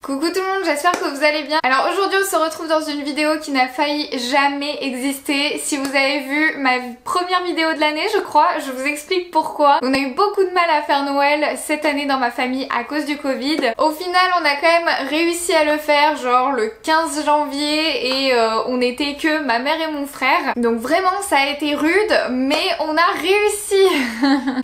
Coucou tout le monde, j'espère que vous allez bien. Alors aujourd'hui on se retrouve dans une vidéo qui n'a failli jamais exister. Si vous avez vu ma première vidéo de l'année je crois, je vous explique pourquoi. On a eu beaucoup de mal à faire Noël cette année dans ma famille à cause du Covid. Au final on a quand même réussi à le faire genre le 15 janvier et on n'était que ma mère et mon frère. Donc vraiment ça a été rude mais on a réussi.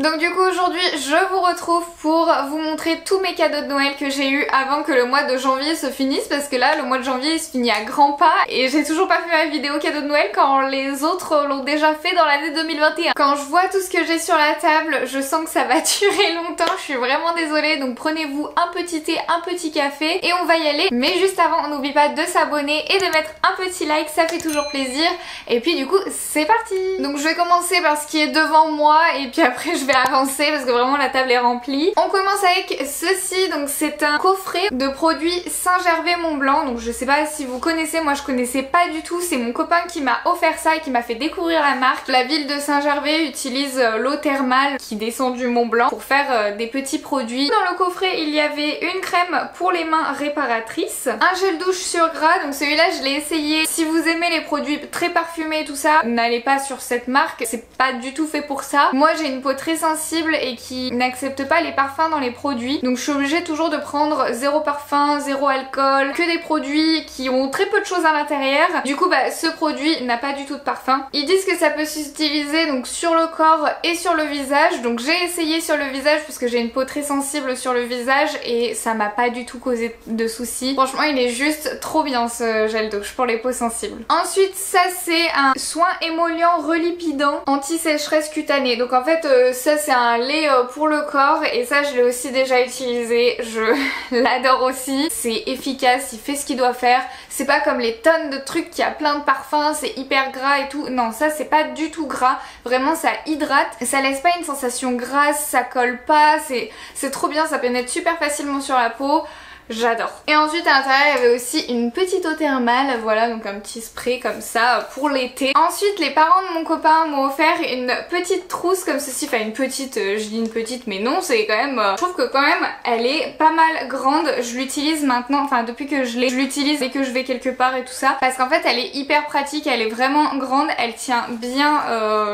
Donc du coup aujourd'hui je vous retrouve pour vous montrer tous mes cadeaux de Noël que j'ai eu avant que le mois de janvier se finisse, parce que là le mois de janvier il se finit à grands pas et j'ai toujours pas fait ma vidéo cadeau de Noël quand les autres l'ont déjà fait dans l'année 2021. Quand je vois tout ce que j'ai sur la table, je sens que ça va durer longtemps, je suis vraiment désolée, donc prenez-vous un petit thé, un petit café et on va y aller. Mais juste avant, on n'oublie pas de s'abonner et de mettre un petit like, ça fait toujours plaisir. Et puis du coup c'est parti. Donc je vais commencer par ce qui est devant moi et puis après je vais avancer parce que vraiment la table est remplie. On commence avec ceci, donc c'est un coffret de produits Saint-Gervais-Mont-Blanc. Donc je sais pas si vous connaissez, moi je connaissais pas du tout, c'est mon copain qui m'a offert ça et qui m'a fait découvrir la marque. La ville de Saint-Gervais utilise l'eau thermale qui descend du Mont Blanc pour faire des petits produits. Dans le coffret il y avait une crème pour les mains réparatrice, un gel douche sur gras, donc celui-là je l'ai essayé. Si vous aimez les produits très parfumés et tout ça, n'allez pas sur cette marque, c'est pas du tout fait pour ça. Moi j'ai une peau très sensible et qui n'accepte pas les parfums dans les produits, donc je suis obligée toujours de prendre zéro parfum, zéro alcool, que des produits qui ont très peu de choses à l'intérieur. Du coup bah ce produit n'a pas du tout de parfum. Ils disent que ça peut s'utiliser donc sur le corps et sur le visage, donc j'ai essayé sur le visage parce que j'ai une peau très sensible sur le visage et ça m'a pas du tout causé de soucis. Franchement il est juste trop bien ce gel douche pour les peaux sensibles. Ensuite ça c'est un soin émollient relipidant anti-sécheresse cutanée, donc en fait ça c'est un lait pour le corps et ça je l'ai aussi déjà utilisé, je l'adore aussi, c'est efficace, il fait ce qu'il doit faire, c'est pas comme les tonnes de trucs qui a plein de parfums, c'est hyper gras et tout, non ça c'est pas du tout gras, vraiment ça hydrate, ça laisse pas une sensation grasse, ça colle pas, c'est trop bien, ça pénètre super facilement sur la peau. J'adore. Et ensuite à l'intérieur il y avait aussi une petite eau thermale, voilà, donc un petit spray comme ça pour l'été. Ensuite les parents de mon copain m'ont offert une petite trousse comme ceci, enfin une petite, je dis une petite mais non c'est quand même, je trouve que quand même elle est pas mal grande, je l'utilise maintenant, enfin depuis que je l'ai, je l'utilise dès que je vais quelque part et tout ça, parce qu'en fait elle est hyper pratique, elle est vraiment grande, elle tient bien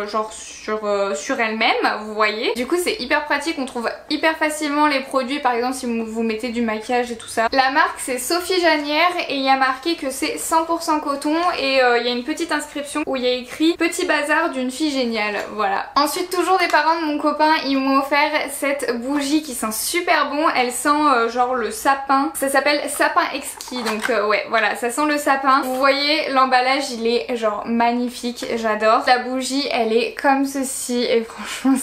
genre sur elle-même, vous voyez. Du coup c'est hyper pratique, on trouve hyper facilement les produits, par exemple si vous mettez du maquillage et tout ça. La marque c'est Sophie Janière et il y a marqué que c'est 100% coton et il y a une petite inscription où il y a écrit petit bazar d'une fille géniale, voilà. Ensuite toujours des parents de mon copain, ils m'ont offert cette bougie qui sent super bon, elle sent genre le sapin, ça s'appelle sapin exquis, donc ouais voilà ça sent le sapin. Vous voyez l'emballage il est genre magnifique, j'adore. La bougie elle est comme ceci et franchement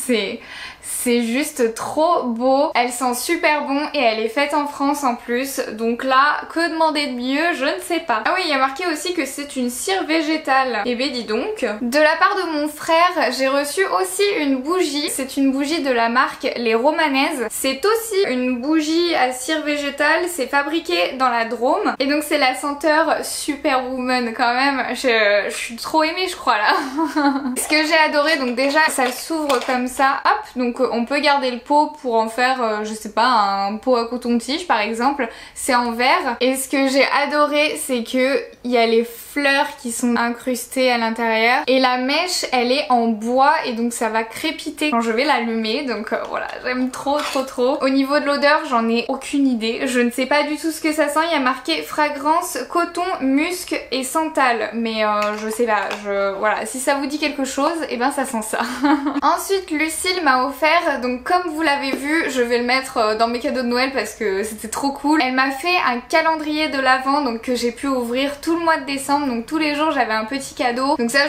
c'est juste trop beau, elle sent super bon et elle est faite en France en plus, donc là que demander de mieux, je ne sais pas. Ah oui il y a marqué aussi que c'est une cire végétale, et ben dis donc. De la part de mon frère j'ai reçu aussi une bougie, c'est une bougie de la marque Les Romanaises, c'est aussi une bougie à cire végétale, c'est fabriqué dans la Drôme et donc c'est la senteur Superwoman quand même, je suis trop aimée je crois là. Ce que j'ai adoré, donc déjà ça s'ouvre comme ça, hop, donc on peut garder le pot pour en faire je sais pas un pot à coton-tige par exemple, c'est en verre. Et ce que j'ai adoré c'est que il y a les fleurs qui sont incrustées à l'intérieur et la mèche elle est en bois et donc ça va crépiter quand je vais l'allumer, donc voilà j'aime trop. Au niveau de l'odeur j'en ai aucune idée, je ne sais pas du tout ce que ça sent, il y a marqué fragrance coton, musc et santal mais je sais pas, voilà si ça vous dit quelque chose et ben ça sent ça. Ensuite Lucille m'a offert, donc comme vous l'avez vu je vais le mettre dans mes cadeaux de Noël parce que c'était trop cool, elle m'a fait un calendrier de l'Avent donc que j'ai pu ouvrir tout le mois de décembre, donc tous les jours j'avais un petit cadeau, donc ça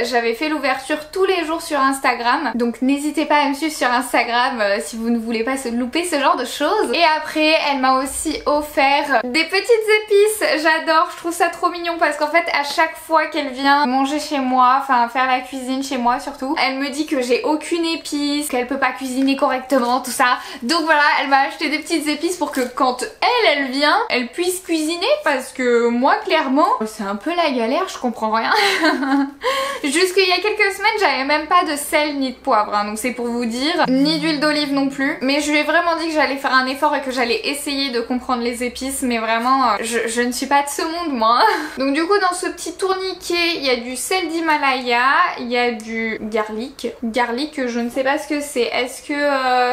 j'avais fait l'ouverture tous les jours sur Instagram, donc n'hésitez pas à me suivre sur Instagram si vous ne voulez pas se louper ce genre de choses. Et après elle m'a aussi offert des petites épices, j'adore, je trouve ça trop mignon parce qu'en fait à chaque fois qu'elle vient manger chez moi, enfin faire la cuisine chez moi surtout, elle me dit que j'ai aucune épice, qu'elle peut pas cuisiner correctement, tout ça. Donc voilà, elle m'a acheté des petites épices pour que quand elle vient, elle puisse cuisiner parce que moi clairement c'est un peu la galère, je comprends rien. Jusqu'il y a quelques semaines j'avais même pas de sel ni de poivre hein, donc c'est pour vous dire, ni d'huile d'olive non plus. Mais je lui ai vraiment dit que j'allais faire un effort et que j'allais essayer de comprendre les épices, mais vraiment je ne suis pas de ce monde moi. Donc du coup dans ce petit tourniquet il y a du sel d'Himalaya, il y a du garlic. Garlic je ne sais pas ce que c'est, est-ce que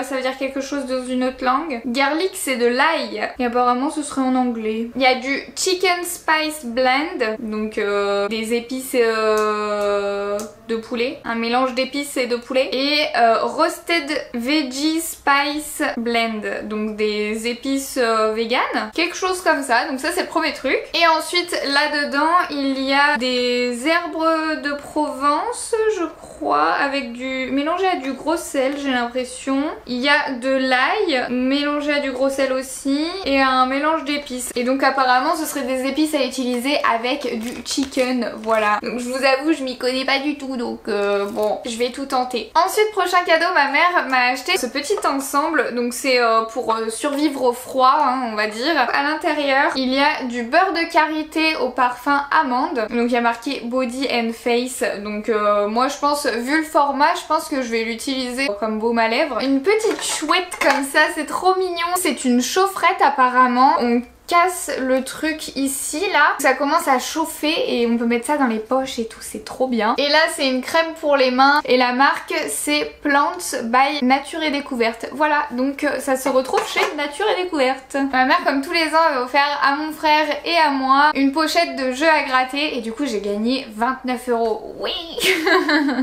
ça veut dire quelque chose dans une autre langue? Garlic c'est de l'ail et apparemment ce serait en anglais. Il y a du chicken spice blend, donc des épices de poulet, un mélange d'épices et de poulet, et roasted veggie spice blend, donc des épices véganes, quelque chose comme ça. Donc ça c'est le premier truc. Et ensuite là dedans il y a des herbes de Provence je crois, avec du mélangé à du gros sel j'ai l'impression. Il y a de l'ail mélangé à du gros sel aussi et un mélange d'épices. Et donc apparemment ce serait des épices à utiliser avec du chicken, voilà. Donc je vous avoue je m'y connais pas du tout donc bon je vais tout tenter. Ensuite prochain cadeau, ma mère m'a acheté ce petit ensemble, donc c'est pour survivre au froid hein, on va dire. À l'intérieur il y a du beurre de karité au parfum amande, donc il y a marqué body and face, donc moi je pense, vu le format, je pense que je vais l'utiliser comme baume à lèvres. Une petite chouette comme ça, c'est trop mignon, c'est une chaufferette apparemment. On casse le truc ici là, ça commence à chauffer et on peut mettre ça dans les poches et tout, c'est trop bien. Et là c'est une crème pour les mains et la marque c'est Plants by Nature et Découverte. Voilà, donc ça se retrouve chez Nature et Découverte. Ma mère comme tous les ans avait offert à mon frère et à moi une pochette de jeux à gratter et du coup j'ai gagné 29 €. Oui.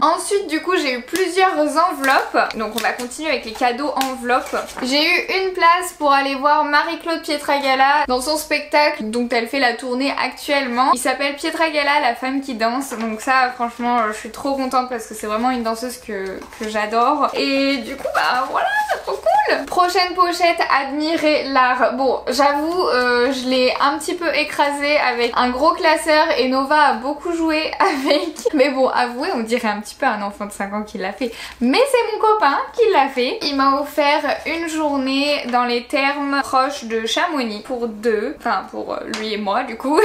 Ensuite du coup j'ai eu plusieurs enveloppes, donc on va continuer avec les cadeaux enveloppes. J'ai eu une place pour aller voir Marie-Claude Pietragala dans son spectacle dont elle fait la tournée actuellement. Il s'appelle Pietragala, la femme qui danse, donc ça franchement je suis trop contente parce que c'est vraiment une danseuse que j'adore. Et du coup bah voilà, c'est trop cool. Prochaine pochette, admirer l'art. Bon j'avoue je l'ai un petit peu écrasé avec un gros classeur et Nova a beaucoup joué avec. Mais bon avouez, on dirait un petit peu un enfant de 5 ans qui l'a fait. Mais c'est mon copain qui l'a fait. Il m'a offert une journée dans les thermes proches de Chamonix pour deux, enfin pour lui et moi du coup.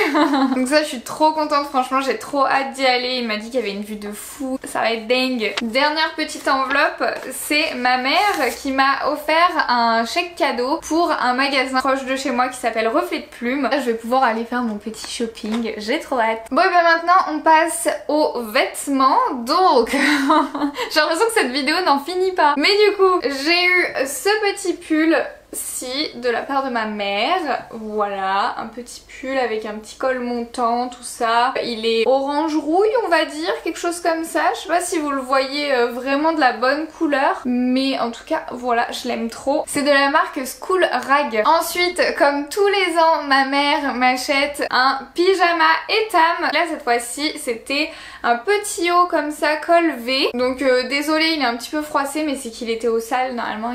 Donc ça je suis trop contente, franchement j'ai trop hâte d'y aller. Il m'a dit qu'il y avait une vue de fou, ça va être dingue. Dernière petite enveloppe, c'est ma mère qui m'a offert un chèque cadeau pour un magasin proche de chez moi qui s'appelle Reflet de Plume. Là, je vais pouvoir aller faire mon petit shopping, j'ai trop hâte. Bon et ben maintenant on passe aux vêtements. Donc j'ai l'impression que cette vidéo n'en finit pas. Mais du coup j'ai eu ce petit pull ci de la part de ma mère, voilà, un petit pull avec un petit col montant, tout ça. Il est orange rouille on va dire, quelque chose comme ça. Je sais pas si vous le voyez vraiment de la bonne couleur, mais en tout cas voilà, je l'aime trop. C'est de la marque School Rag. Ensuite comme tous les ans ma mère m'achète un pyjama Etam. Là cette fois-ci c'était un petit haut comme ça, col V. Donc désolé il est un petit peu froissé mais c'est qu'il était au sale, normalement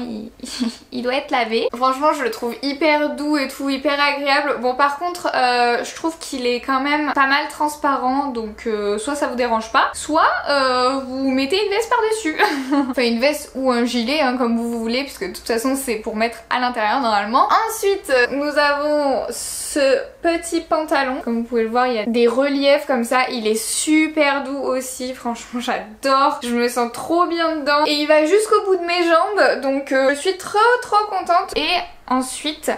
il doit être lavé. Franchement je le trouve hyper doux et tout, hyper agréable. Bon par contre je trouve qu'il est quand même pas mal transparent, donc soit ça vous dérange pas, soit vous mettez une veste par dessus. Enfin une veste ou un gilet hein, comme vous voulez, puisque de toute façon c'est pour mettre à l'intérieur normalement. Ensuite nous avons ce petit pantalon, comme vous pouvez le voir il y a des reliefs comme ça, il est super doux aussi, franchement j'adore, je me sens trop bien dedans et il va jusqu'au bout de mes jambes, donc je suis trop contente. Et ensuite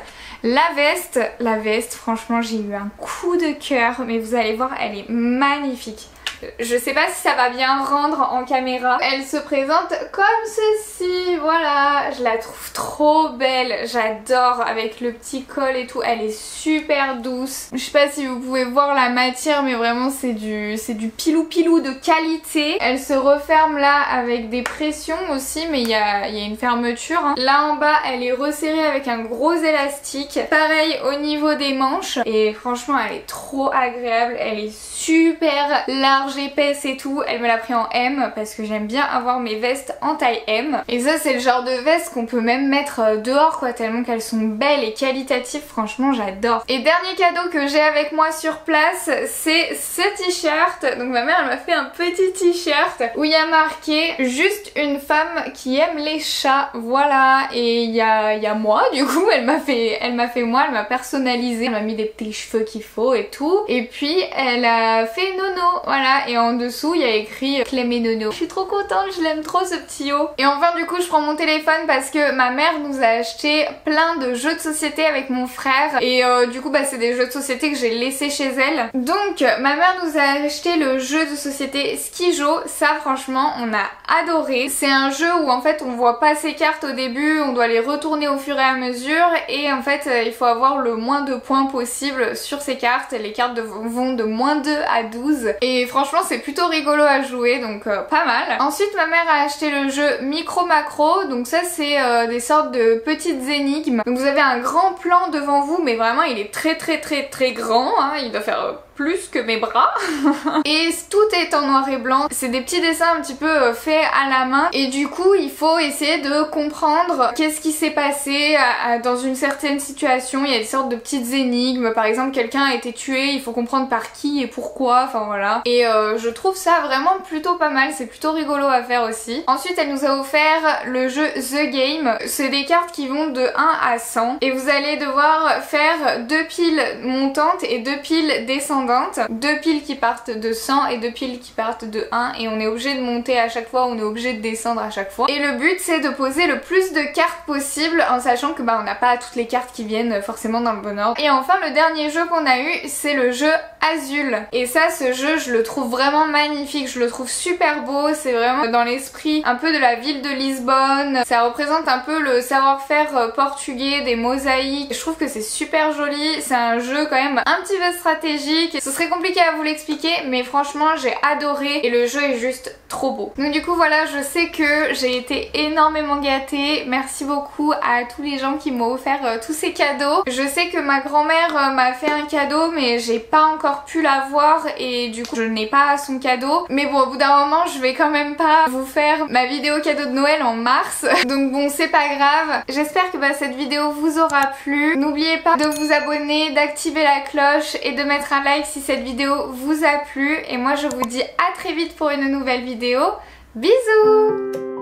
la veste franchement j'ai eu un coup de cœur, mais vous allez voir elle est magnifique. Je sais pas si ça va bien rendre en caméra. Elle se présente comme ceci, voilà. Je la trouve trop belle, j'adore, avec le petit col et tout. Elle est super douce. Je sais pas si vous pouvez voir la matière, mais vraiment c'est du pilou de qualité. Elle se referme là avec des pressions aussi, mais il y a une fermeture. Hein. Là en bas elle est resserrée avec un gros élastique. Pareil au niveau des manches. Et franchement elle est trop agréable, elle est super large large, épaisse et tout. Elle me l'a pris en M parce que j'aime bien avoir mes vestes en taille M. Et ça c'est le genre de veste qu'on peut même mettre dehors quoi, tellement qu'elles sont belles et qualitatives, franchement j'adore. Et dernier cadeau que j'ai avec moi sur place, c'est ce t-shirt. Donc ma mère elle m'a fait un petit t-shirt où il y a marqué juste une femme qui aime les chats, voilà. Et il y a moi du coup, elle m'a fait moi, elle m'a personnalisé, elle m'a mis des petits cheveux qu'il faut et tout. Et puis elle a fait Nono, voilà. Et en dessous il y a écrit Clémé Nono. Je suis trop contente, je l'aime trop ce petit haut. Et enfin du coup je prends mon téléphone parce que ma mère nous a acheté plein de jeux de société avec mon frère. Et du coup bah c'est des jeux de société que j'ai laissés chez elle. Donc ma mère nous a acheté le jeu de société Skijo. Ça franchement on a adoré. C'est un jeu où en fait on voit pas ses cartes au début, on doit les retourner au fur et à mesure. Et en fait il faut avoir le moins de points possible sur ces cartes. Les cartes vont de -2 à 12. Et franchement c'est plutôt rigolo à jouer, donc pas mal. Ensuite ma mère a acheté le jeu Micro Macro. Donc ça c'est des sortes de petites énigmes. Donc vous avez un grand plan devant vous, mais vraiment il est très grand, hein. Il doit faire plus que mes bras. Et tout est en noir et blanc. C'est des petits dessins un petit peu faits à la main. Et du coup, il faut essayer de comprendre qu'est-ce qui s'est passé dans une certaine situation. Il y a des sortes de petites énigmes. Par exemple, quelqu'un a été tué, il faut comprendre par qui et pourquoi. Enfin voilà. Et je trouve ça vraiment plutôt pas mal. C'est plutôt rigolo à faire aussi. Ensuite, elle nous a offert le jeu The Game. C'est des cartes qui vont de 1 à 100. Et vous allez devoir faire 2 piles montantes et 2 piles descendantes. 2 piles qui partent de 100 et 2 piles qui partent de 1, et on est obligé de monter à chaque fois, on est obligé de descendre à chaque fois. Et le but c'est de poser le plus de cartes possible en sachant que bah on n'a pas toutes les cartes qui viennent forcément dans le bon ordre. Et enfin le dernier jeu qu'on a eu c'est le jeu Azul. Et ça, ce jeu je le trouve vraiment magnifique, je le trouve super beau, c'est vraiment dans l'esprit un peu de la ville de Lisbonne. Ça représente un peu le savoir-faire portugais, des mosaïques. Je trouve que c'est super joli, c'est un jeu quand même un petit peu stratégique. Ce serait compliqué à vous l'expliquer, mais franchement j'ai adoré et le jeu est juste trop beau. Donc du coup voilà, je sais que j'ai été énormément gâtée. Merci beaucoup à tous les gens qui m'ont offert tous ces cadeaux. Je sais que ma grand-mère m'a fait un cadeau, mais j'ai pas encore pu l'avoir et du coup je n'ai pas son cadeau. Mais bon, au bout d'un moment je vais quand même pas vous faire ma vidéo cadeau de Noël en mars. Donc bon, c'est pas grave. J'espère que cette vidéo vous aura plu. N'oubliez pas de vous abonner, d'activer la cloche et de mettre un like si cette vidéo vous a plu. Et moi je vous dis à très vite pour une nouvelle vidéo. Bisous!